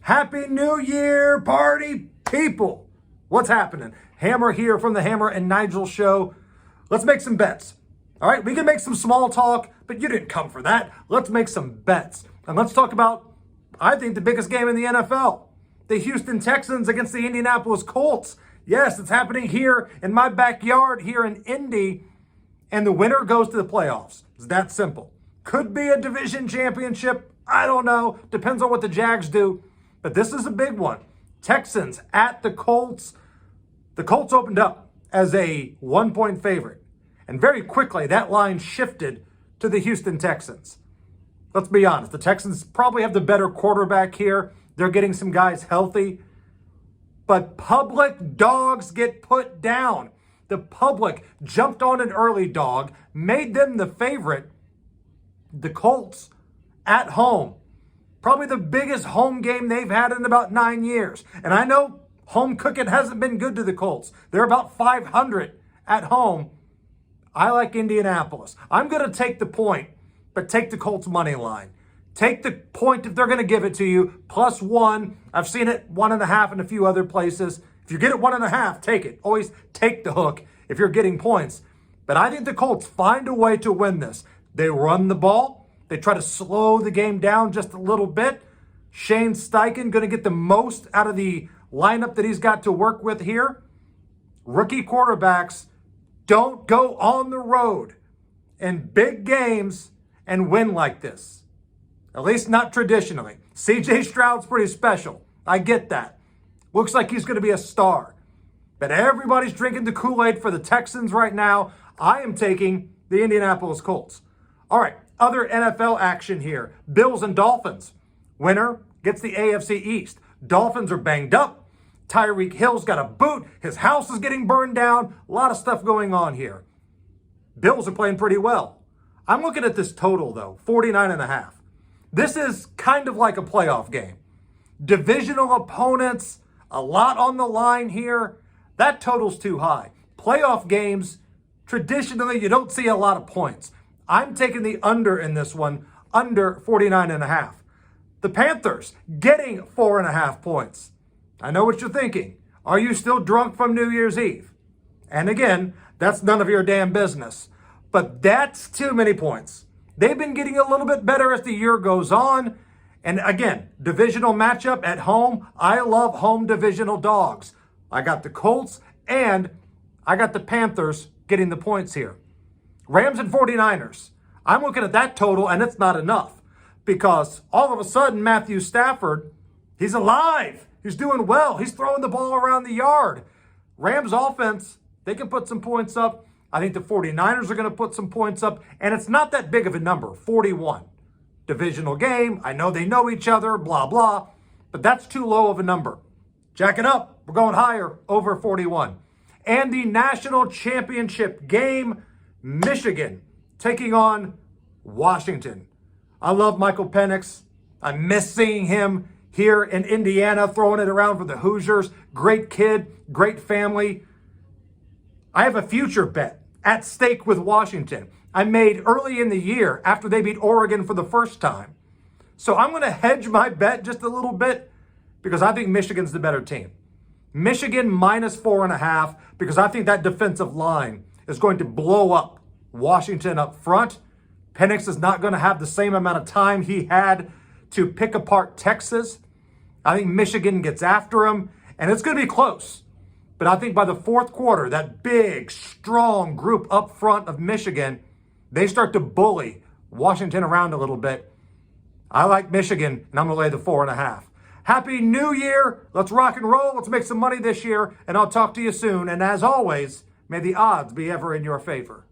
Happy New Year, party people. What's happening? Hammer here from the Hammer and Nigel show. Let's make some bets. All right, we can make some small talk, but you didn't come for that. Let's make some bets. And let's talk about, I think, the biggest game in the NFL. The Houston Texans against the Indianapolis Colts. Yes, it's happening here in my backyard here in Indy. And the winner goes to the playoffs. It's that simple. Could be a division championship. I don't know. Depends on what the Jags do. But this is a big one. Texans at the Colts. The Colts opened up as a 1-point favorite. And very quickly, that line shifted to the Houston Texans. Let's be honest. The Texans probably have the better quarterback here. They're getting some guys healthy. But public dogs get put down. The public jumped on an early dog, made them the favorite. The Colts at home. Probably the biggest home game they've had in about 9 years. And I know home cooking hasn't been good to the Colts. They're about 500 at home. I like Indianapolis. I'm going to take the point, but take the Colts money line. Take the point if they're going to give it to you. +1. I've seen it 1.5 in a few other places. If you get it 1.5, take it. Always take the hook if you're getting points. But I think the Colts find a way to win this. They run the ball. They try to slow the game down just a little bit. Shane Steichen going to get the most out of the lineup that he's got to work with here. Rookie quarterbacks don't go on the road in big games and win like this. At least not traditionally. C.J. Stroud's pretty special. I get that. Looks like he's going to be a star. But everybody's drinking the Kool-Aid for the Texans right now. I am taking the Indianapolis Colts. All right, other NFL action here. Bills and Dolphins. Winner gets the AFC East. Dolphins are banged up. Tyreek Hill's got a boot. His house is getting burned down. A lot of stuff going on here. Bills are playing pretty well. I'm looking at this total, though, 49.5. This is kind of like a playoff game. Divisional opponents, a lot on the line here. That total's too high. Playoff games, traditionally, you don't see a lot of points. I'm taking the under in this one, under 49.5. The Panthers getting 4.5 points. I know what you're thinking. Are you still drunk from New Year's Eve? And again, that's none of your damn business. But that's too many points. They've been getting a little bit better as the year goes on. And again, divisional matchup at home. I love home divisional dogs. I got the Colts and I got the Panthers getting the points here. Rams and 49ers. I'm looking at that total, and it's not enough because all of a sudden, Matthew Stafford, he's alive. He's doing well. He's throwing the ball around the yard. Rams offense, they can put some points up. I think the 49ers are going to put some points up, and it's not that big of a number, 41. Divisional game. I know they know each other, blah, blah, but that's too low of a number. Jack it up. We're going higher, over 41. And the national championship game, Michigan taking on Washington. I love Michael Penix. I miss seeing him here in Indiana, throwing it around for the Hoosiers. Great kid, great family. I have a future bet at stake with Washington. I made early in the year after they beat Oregon for the first time. So I'm going to hedge my bet just a little bit because I think Michigan's the better team. Michigan -4.5 because I think that defensive line is going to blow up Washington up front. Penix is not going to have the same amount of time he had to pick apart Texas. I think Michigan gets after him, and it's going to be close. But I think by the fourth quarter, that big, strong group up front of Michigan, they start to bully Washington around a little bit. I like Michigan, and I'm going to lay the 4.5. Happy New Year. Let's rock and roll. Let's make some money this year, and I'll talk to you soon. And as always, may the odds be ever in your favor.